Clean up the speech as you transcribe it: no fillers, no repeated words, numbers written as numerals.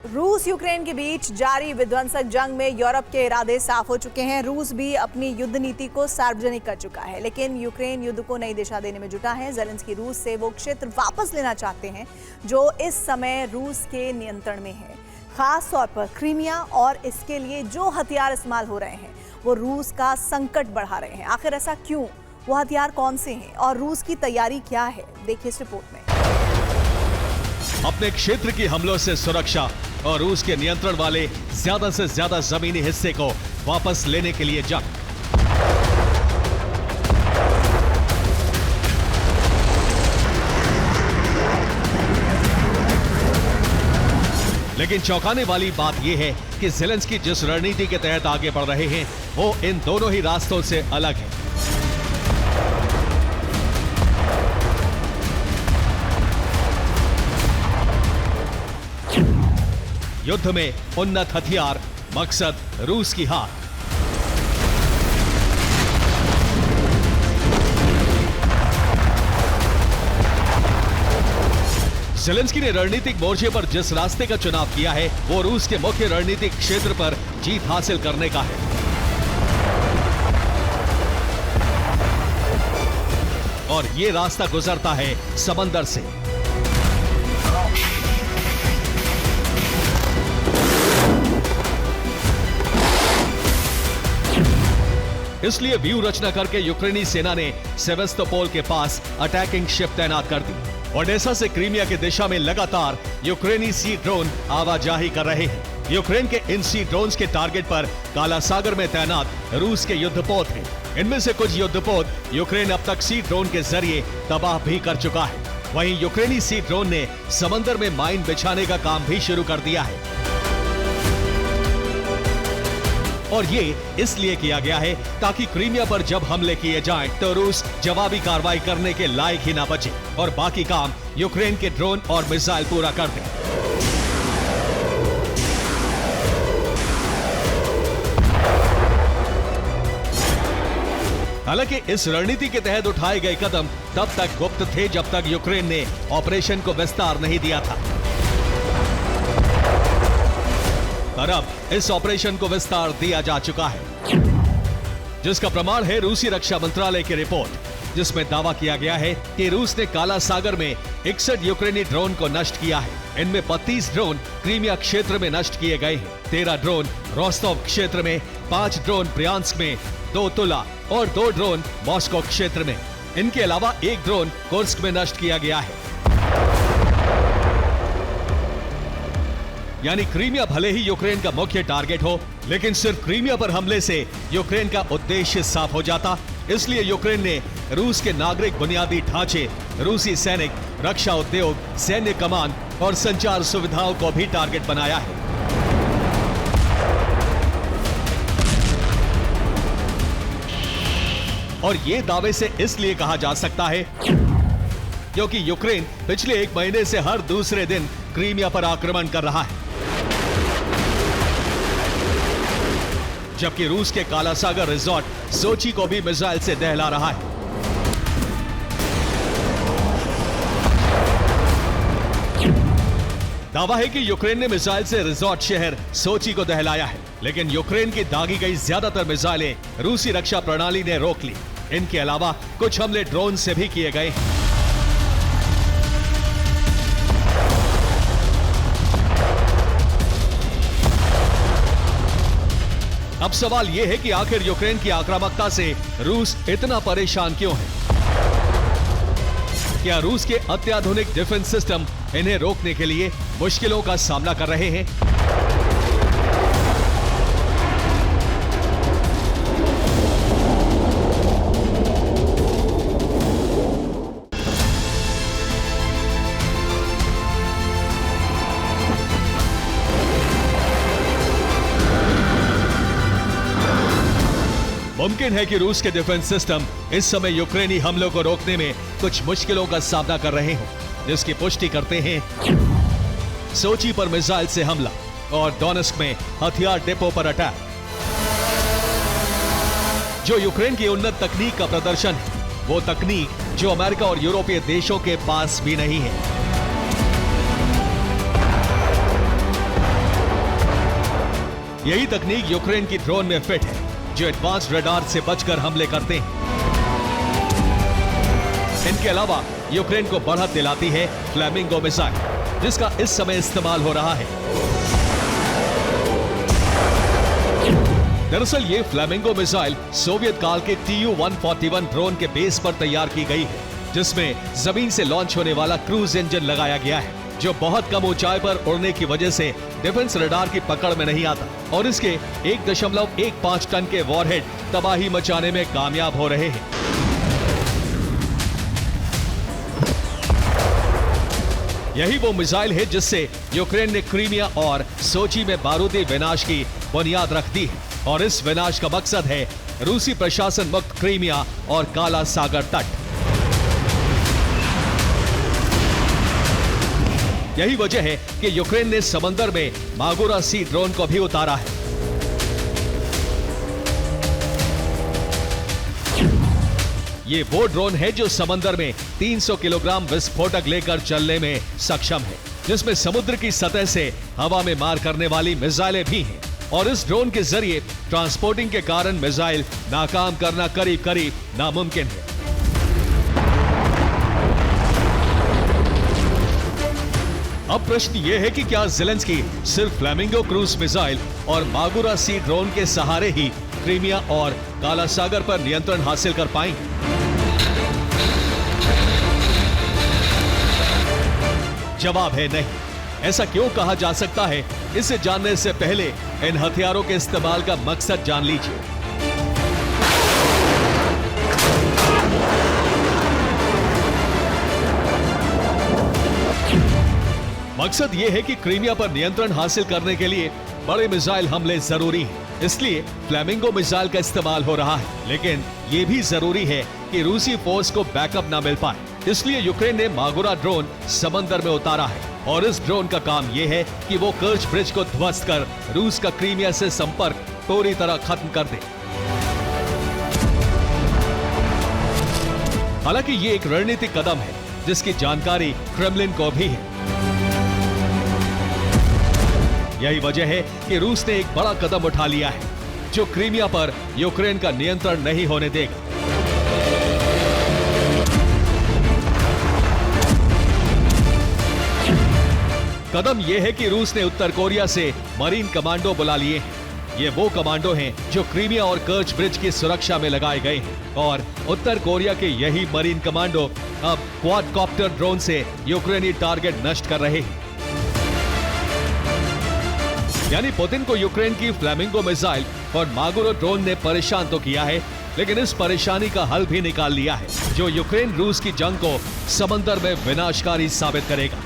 रूस यूक्रेन के बीच जारी विध्वंसक जंग में यूरोप के इरादे साफ हो चुके हैं। रूस भी अपनी युद्ध नीति को सार्वजनिक कर चुका है, लेकिन यूक्रेन युद्ध को नई दिशा देने में जुटा है। ज़ेलेंस्की रूस से वो क्षेत्र वापस लेना चाहते हैं जो इस समय रूस के नियंत्रण में है, खास तौर पर क्रीमिया, और इसके लिए जो हथियार इस्तेमाल हो रहे हैं वो रूस का संकट बढ़ा रहे हैं। आखिर ऐसा क्यों? वो हथियार कौन से हैं और रूस की तैयारी क्या है? देखिए इस रिपोर्ट में। अपने क्षेत्र की हमलों से सुरक्षा और रूस के नियंत्रण वाले ज्यादा से ज्यादा जमीनी हिस्से को वापस लेने के लिए जंग। लेकिन चौंकाने वाली बात यह है कि ज़ेलेंस्की जिस रणनीति के तहत आगे बढ़ रहे हैं वो इन दोनों ही रास्तों से अलग है। युद्ध में उन्नत हथियार, मकसद रूस की हार। ज़ेलेंस्की ने रणनीतिक मोर्चे पर जिस रास्ते का चुनाव किया है वो रूस के मुख्य रणनीतिक क्षेत्र पर जीत हासिल करने का है, और ये रास्ता गुजरता है समंदर से। इसलिए व्यू रचना करके यूक्रेनी सेना ने सेवेस्तोपोल के पास अटैकिंग शिप तैनात कर दी। ओडेसा से क्रीमिया की दिशा में लगातार यूक्रेनी सी ड्रोन आवाजाही कर रहे हैं। यूक्रेन के इन सी ड्रोन्स के टारगेट पर काला सागर में तैनात रूस के युद्धपोत हैं। इनमें से कुछ युद्धपोत यूक्रेन अब तक सी ड्रोन के जरिए तबाह भी कर चुका है। वहीं यूक्रेनी सी ड्रोन ने समंदर में माइन बिछाने का काम भी शुरू कर दिया है, और ये इसलिए किया गया है ताकि क्रीमिया पर जब हमले किए जाएं तो रूस जवाबी कार्रवाई करने के लायक ही ना बचे और बाकी काम यूक्रेन के ड्रोन और मिसाइल पूरा कर दें। हालांकि इस रणनीति के तहत उठाए गए कदम तब तक गुप्त थे जब तक यूक्रेन ने ऑपरेशन को विस्तार नहीं दिया था, और अब इस ऑपरेशन को विस्तार दिया जा चुका है, जिसका प्रमाण है रूसी रक्षा मंत्रालय की रिपोर्ट, जिसमें दावा किया गया है कि रूस ने काला सागर में 61 यूक्रेनी ड्रोन को नष्ट किया है। इनमें 32 ड्रोन क्रीमिया क्षेत्र में नष्ट किए गए हैं, 13 ड्रोन रोस्तोव क्षेत्र में, 5 ड्रोन ब्रियांस्क में, 2 तुला और 2 ड्रोन मॉस्को क्षेत्र में। इनके अलावा 1 ड्रोन कुर्स्क में नष्ट किया गया है। यानी क्रीमिया भले ही यूक्रेन का मुख्य टारगेट हो, लेकिन सिर्फ क्रीमिया पर हमले से यूक्रेन का उद्देश्य साफ हो जाता। इसलिए यूक्रेन ने रूस के नागरिक बुनियादी ढांचे, रूसी सैनिक, रक्षा उद्योग, सैन्य कमान और संचार सुविधाओं को भी टारगेट बनाया है। और ये दावे से इसलिए कहा जा सकता है क्योंकि यूक्रेन पिछले 1 महीने से हर दूसरे दिन क्रीमिया पर आक्रमण कर रहा है, जबकि रूस के काला सागर रिजॉर्ट सोची को भी मिसाइल से दहला रहा है। दावा है कि यूक्रेन ने मिसाइल से रिजॉर्ट शहर सोची को दहलाया है, लेकिन यूक्रेन की दागी गई ज्यादातर मिसाइलें रूसी रक्षा प्रणाली ने रोक ली। इनके अलावा कुछ हमले ड्रोन से भी किए गए हैं। अब सवाल यह है कि आखिर यूक्रेन की आक्रामकता से रूस इतना परेशान क्यों है? क्या रूस के अत्याधुनिक डिफेंस सिस्टम इन्हें रोकने के लिए मुश्किलों का सामना कर रहे हैं? मुमकिन है कि रूस के डिफेंस सिस्टम इस समय यूक्रेनी हमलों को रोकने में कुछ मुश्किलों का सामना कर रहे हों, जिसकी पुष्टि करते हैं सोची पर मिसाइल से हमला और डोनेस्क में हथियार डिपो पर अटैक, जो यूक्रेन की उन्नत तकनीक का प्रदर्शन है, वो तकनीक जो अमेरिका और यूरोपीय देशों के पास भी नहीं है। यही तकनीक यूक्रेन की ड्रोन में फिट है, जो एडवांस रडार से बचकर हमले करते हैं। इनके अलावा यूक्रेन को बढ़त दिलाती है फ्लैमिंगो मिसाइल, जिसका इस समय इस्तेमाल हो रहा है। दरअसल ये फ्लैमिंगो मिसाइल सोवियत काल के Tu-141 ड्रोन के बेस पर तैयार की गई है, जिसमें जमीन से लॉन्च होने वाला क्रूज इंजन लगाया गया है, जो बहुत कम ऊंचाई पर उड़ने की वजह से डिफेंस रडार की पकड़ में नहीं आता और इसके 1.15 टन के वॉरहेड तबाही मचाने में कामयाब हो रहे हैं। यही वो मिसाइल है जिससे यूक्रेन ने क्रीमिया और सोची में बारूदी विनाश की बुनियाद रख दी है और इस विनाश का मकसद है रूसी प्रशासन मुक्त क्रीमिया और काला सागर तट। यही वजह है कि यूक्रेन ने समंदर में मागोरा सी ड्रोन को भी उतारा है। ये वो ड्रोन है जो समंदर में 300 किलोग्राम विस्फोटक लेकर चलने में सक्षम है, जिसमें समुद्र की सतह से हवा में मार करने वाली मिसाइलें भी हैं और इस ड्रोन के जरिए ट्रांसपोर्टिंग के कारण मिसाइल नाकाम करना करीब करीब नामुमकिन है। अब प्रश्न ये है कि क्या ज़ेलेंस्की सिर्फ फ्लैमिंगो क्रूज मिसाइल और मागोरा सी ड्रोन के सहारे ही क्रीमिया और काला सागर पर नियंत्रण हासिल कर पाएंगे? जवाब है नहीं। ऐसा क्यों कहा जा सकता है, इसे जानने से पहले इन हथियारों के इस्तेमाल का मकसद जान लीजिए। मकसद यह है कि क्रीमिया पर नियंत्रण हासिल करने के लिए बड़े मिसाइल हमले जरूरी हैं, इसलिए फ्लैमिंगो मिसाइल का इस्तेमाल हो रहा है। लेकिन यह भी जरूरी है कि रूसी फोर्स को बैकअप ना मिल पाए, इसलिए यूक्रेन ने मागोरा ड्रोन समंदर में उतारा है और इस ड्रोन का काम यह है कि वो कर्च ब्रिज को ध्वस्त कर रूस का क्रीमिया से संपर्क पूरी तरह खत्म कर दे। हालांकि ये एक रणनीतिक कदम है जिसकी जानकारी क्रेमलिन को भी है। यही वजह है कि रूस ने एक बड़ा कदम उठा लिया है, जो क्रीमिया पर यूक्रेन का नियंत्रण नहीं होने देगा। कदम यह है कि रूस ने उत्तर कोरिया से मरीन कमांडो बुला लिए हैं। ये वो कमांडो हैं जो क्रीमिया और कर्च ब्रिज की सुरक्षा में लगाए गए हैं और उत्तर कोरिया के यही मरीन कमांडो अब क्वाडकॉप्टर ड्रोन से यूक्रेनी टारगेट नष्ट कर रहे हैं। यानी पुतिन को यूक्रेन की फ्लैमिंगो मिसाइल और मागोरा ड्रोन ने परेशान तो किया है, लेकिन इस परेशानी का हल भी निकाल लिया है, जो यूक्रेन रूस की जंग को समंदर में विनाशकारी साबित करेगा।